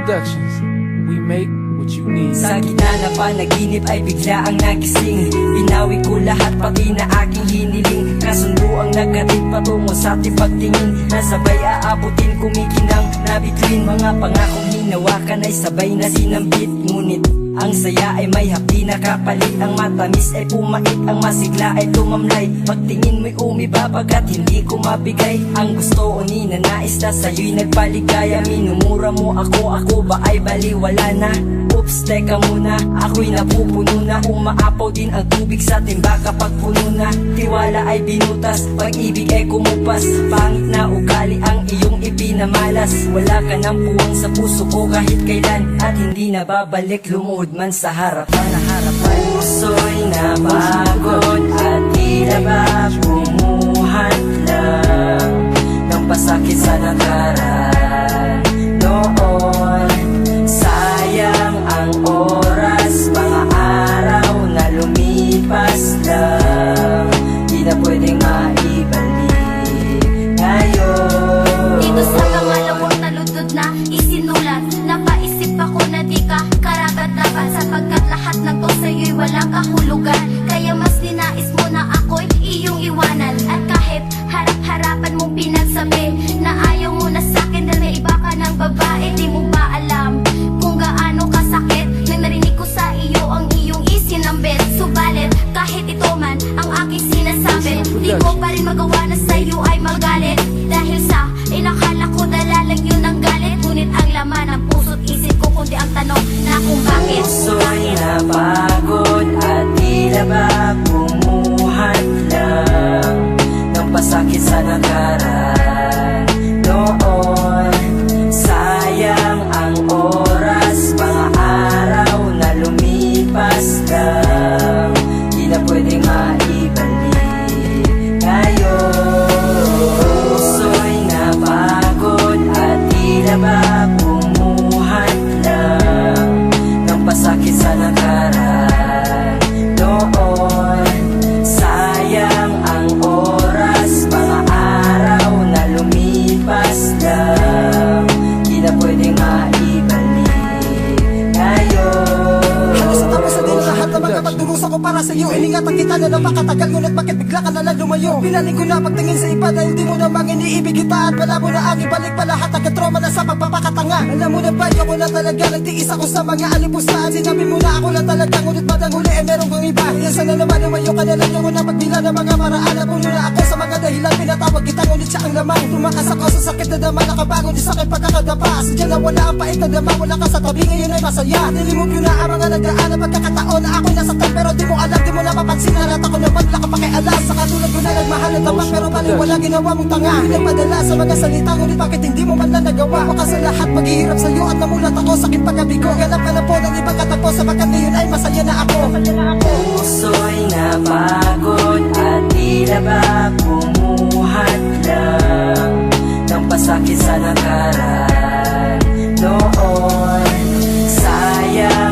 Productions. We make what you need. Sa gitna na panaginip ay bigla ang nagising. Binawi ko lahat pati na aking hiniling. Kasundo ang nagkatid patungo sa ating pagtingin. Nasabay aabutin kumikinang nabituin. Mga pangakong hinawakan ay sabay na sinambit. Ngunit ang saya ay may hapdi na kapalit. Ang matamis ay pumait, ang masigla ay tumamlay. Pagtingin mo'y umiba pagkat hindi ko mabigay ang gusto o ninanais na sa'yo'y nagpaligaya. Minumura mo ako ba ay baliwala na? Oops, teka muna, ako'y napupuno na. Umaapaw din ang tubig sa timba kapag puno na. Tiwala ay binutas, pag-ibig ay kumupas. Pangit na ugali ang iyong ipinamalas. Wala ka ng puwang sa puso ko kahit kailan. At hindi na babalik, lumuhod man sa harapan. Puso'y napagod at tila ba bumuhat lang ng pasakit sa nakaraan noon. Sayang ang oras, mga araw na lumipas lang. Di na pwedeng maibalik ngayon. Dito sa pangalawang naludod na isinulat, napaisip ako na di ka karapat-dapat, sapagkat lahat ng to sa'yo'y walang kahulugan. Kaya mas ninais mo na ako'y iyong iwanan. At kahit harap-harapan mong pinagsabi na ayaw mo na sa'kin dahil may iba ka ng babae, di mo ba alam kung gaano kasakit nang narinig ko sa iyo ang iyong isinambit. Subalit kahit ito man ang aking sinasabi, di ko pa rin magawa na sa'yo ay magalit. Dahil sa inakala ko dala lang yun ang galit. Ngunit ang laman ng puso't isip ko kundi ang tanong na kung bakit. Puso'y napagod at tila ba bumuhat lang ng pasakit sa nakaraan noon. Sayang ang oras, mga araw na lumipas lang. Di na pwedeng maibalik ngayon. Puso'y napagod at tila ba bumuhat lang ng pasakit sa nakaraan noon. Sayang ang oras, mga araw na lumipas lang. Di na pwedeng maibalik ngayon. Halos tapos sa din lahat na mga pagdurusa ko para sa'yo. Iningatan kita na napakatagal, ngunit bakit bigla ka nalang lumayo? Pinaling ko na pagtingin sa iba dahil di mo namang iniibig kita. At wala mo na ang ibalik pa lahat ang katroma na sa pagpapakatanga. Alam mo na ba, ako na talaga nagtiis ako sa mga alipustahan. Sinabi mo na ako na talaga, ngunit badang huli eh meron kang iba. Yan sana naman lumayo ka na lang, yung na magbila ng mga paraan. Napuno na ako sa mga dahilan, pinatawag kita ngunit siya ang laman. Tumakas ako sa sakit na dama, nakabago di sakit pagkakadapa. Sadya na wala ang pait na dama, wala ka sa tabi, ngayon ay masaya. Nilimot ko na ang mga nagraan na pagkakataon na ako'y nasaktan. Pero di mo alam, di mo napapansin na lahat ako naman wala ka pakialam. Sa katulad ko na nagmahal na tapat, pero baliwala ginawa mong tanga. Pinagpadala sa mga salita, ngunit bakit hindi mo man lang nagawa? Baka sa lahat maghihirap sa'yo at namulat ako sa aking pagkabigo. Ganap ka na po ng ibang katagpo, sapagkat ngayon ay masaya na ako. Puso'y napagod at tila ba bumuhat lang ng pasakit sa nakaraan noon. Sayang